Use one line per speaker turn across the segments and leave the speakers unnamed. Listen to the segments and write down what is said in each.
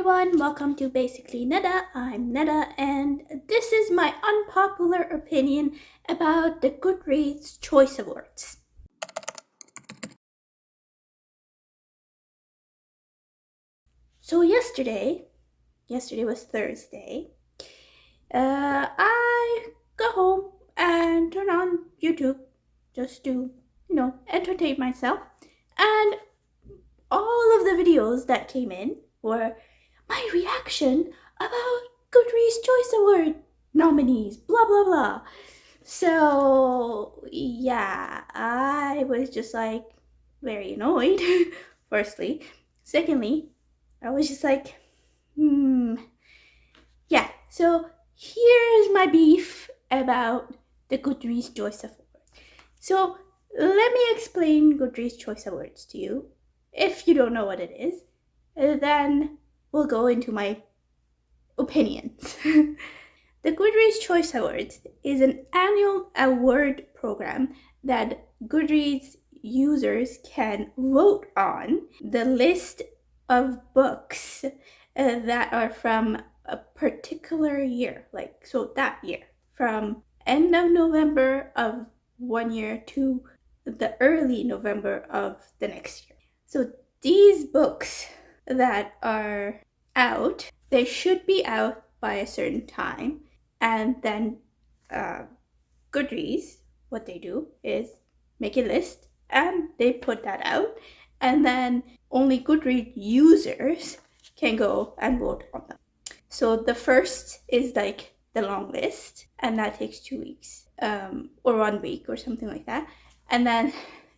everyone, welcome to Basically Neda. I'm Neda, and this is my unpopular opinion about the Goodreads Choice Awards. So yesterday was Thursday, I got home and turned on YouTube just to, entertain myself, and all of the videos that came in were my reaction about Goodreads Choice Award nominees, blah blah blah. So yeah, I was just like very annoyed, firstly. Secondly, I was just like, yeah, so here's my beef about the Goodreads Choice Award. So let me explain Goodreads Choice Awards to you. If you don't know what it is, then we'll go into my opinions. The Goodreads Choice Awards is an annual award program that Goodreads users can vote on the list of books that are from a particular year, that year, from end of November of one year to the early November of the next year. So these books that are out, they should be out by a certain time, and then Goodreads, what they do is make a list and they put that out, and then only Goodreads users can go and vote on them. So the first is like the long list, and that takes 2 weeks, or 1 week or something like that. And then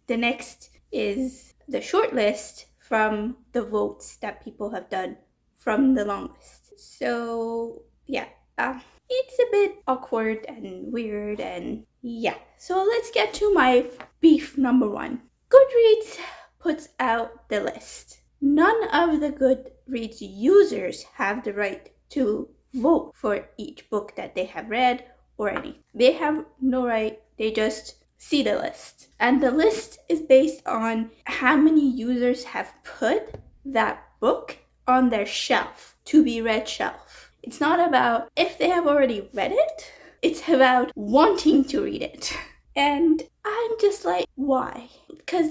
the next is the short list from the votes that people have done from the long list. So yeah, it's a bit awkward and weird, and yeah. So let's get to my beef number 1. Goodreads puts out the list. None of the Goodreads users have the right to vote for each book that they have read or any. They have no right, they just see the list. And the list is based on how many users have put that book on their shelf, to be read shelf. It's not about if they have already read it, it's about wanting to read it. And I'm just like, why? Because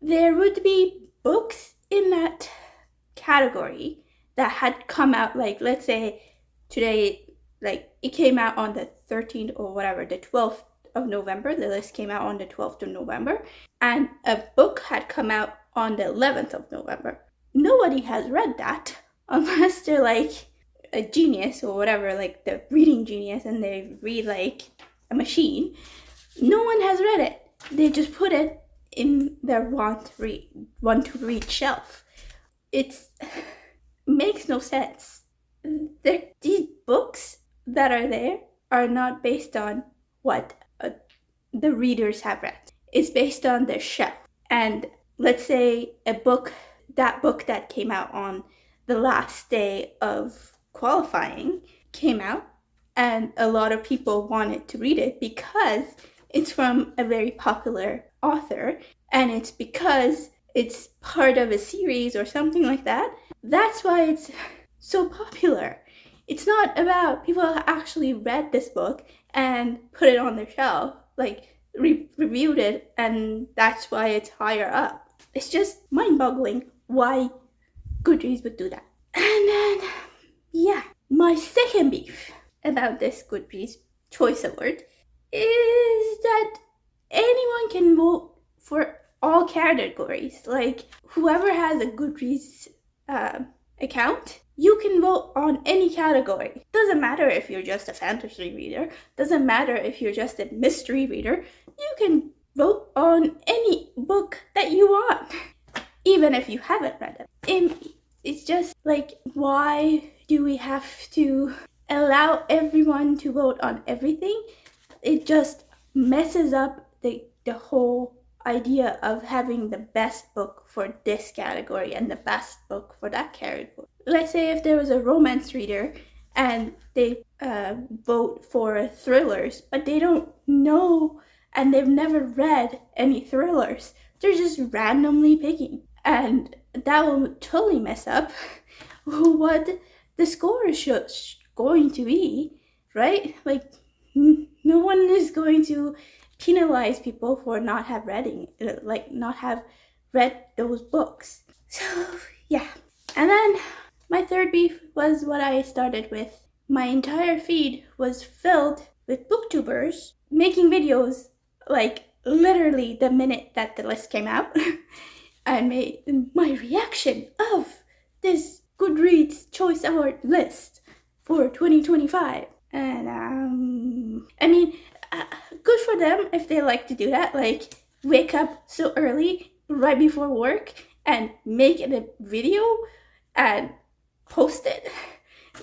there would be books in that category that had come out, let's say today, it came out on the 13th or whatever, the 12th of November. The list came out on the 12th of November, and a book had come out on the 11th of November. Nobody has read that unless they're a genius or whatever, the reading genius, and they read a machine. No one has read it. They just put it in their want to read shelf. It makes no sense. These books that are there are not based on what the readers have read. It's based on their shelf. And let's say that book that came out on the last day of qualifying came out, and a lot of people wanted to read it because it's from a very popular author, and it's because it's part of a series or something like that. That's why it's so popular. It's not about people who actually read this book and put it on their shelf, reviewed it, and that's why it's higher up. It's just mind-boggling why Goodreads would do that. And then, yeah, my second beef about this Goodreads Choice Award is that anyone can vote for all categories. Whoever has a Goodreads account, you can vote on any category. Doesn't matter if you're just a fantasy reader, doesn't matter if you're just a mystery reader, you can vote on any book that you want, even if you haven't read it. And it's just why do we have to allow everyone to vote on everything? It just messes up the whole idea of having the best book for this category and the best book for that category. Let's say if there was a romance reader and they vote for thrillers, but they don't know and they've never read any thrillers. They're just randomly picking. And that will totally mess up what the score is going to be, right? Like, no one is going to penalize people for not have read those books. So yeah. And then my third beef was what I started with. My entire feed was filled with booktubers making videos like literally the minute that the list came out. I made my reaction of this Goodreads Choice Award list for 2025. And I mean, good for them if they like to do that. Like, wake up so early right before work and make it a video and post it.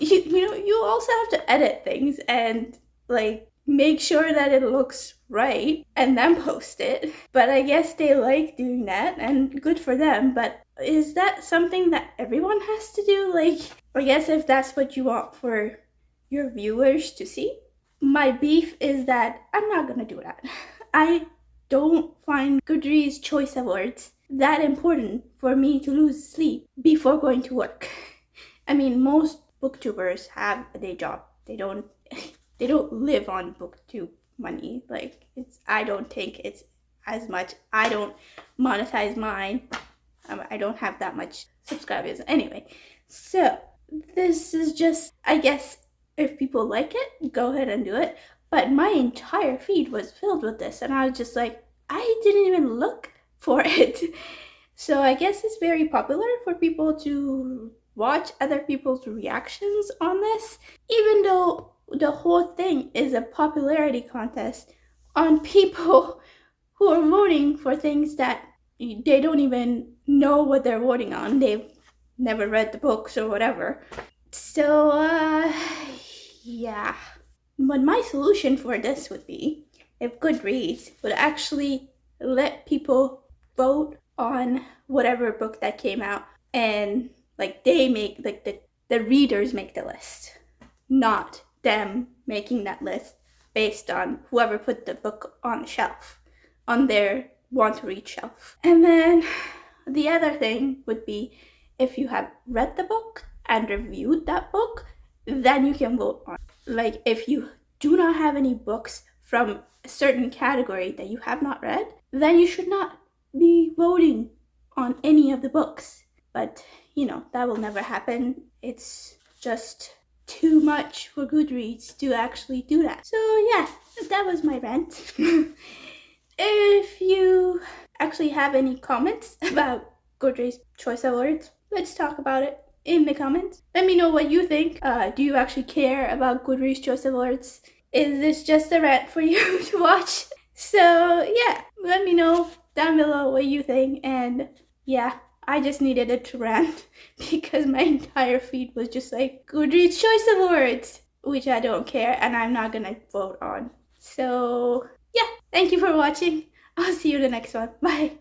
You also have to edit things and like make sure that it looks right and then post it. But I guess they like doing that, and good for them. But is that something that everyone has to do? Like, I guess if that's what you want for your viewers to see. My beef is that I'm not gonna do that. I don't find Goodreads Choice Awards that important for me to lose sleep before going to work. I mean, most booktubers have a day job. They don't live on BookTube money. Like, I don't think it's as much. I don't monetize mine. I don't have that much subscribers anyway. So this is just, I guess, if people like it, go ahead and do it. But my entire feed was filled with this, and I was just like, I didn't even look for it. So I guess it's very popular for people to watch other people's reactions on this, even though the whole thing is a popularity contest on people who are voting for things that they don't even know what they're voting on. They've never read the books or whatever. So, yeah. But my solution for this would be if Goodreads would actually let people vote on whatever book that came out, and like they make, like the readers make the list, not them making that list based on whoever put the book on the shelf, on their want to read shelf. And then the other thing would be if you have read the book and reviewed that book, then you can vote on it. Like, if you do not have any books from a certain category that you have not read, then you should not be voting on any of the books. But that will never happen. It's just too much for Goodreads to actually do that. So yeah, that was my rant. If you actually have any comments about Goodreads Choice Awards, let's talk about it in the comments. Let me know what you think. Do you actually care about Goodreads Choice Awards? Is this just a rant for you to watch? So yeah, let me know down below what you think. And yeah, I just needed it to rant because my entire feed was just like Goodreads Choice Awards, which I don't care and I'm not gonna vote on. So yeah, thank you for watching. I'll see you in the next one. Bye.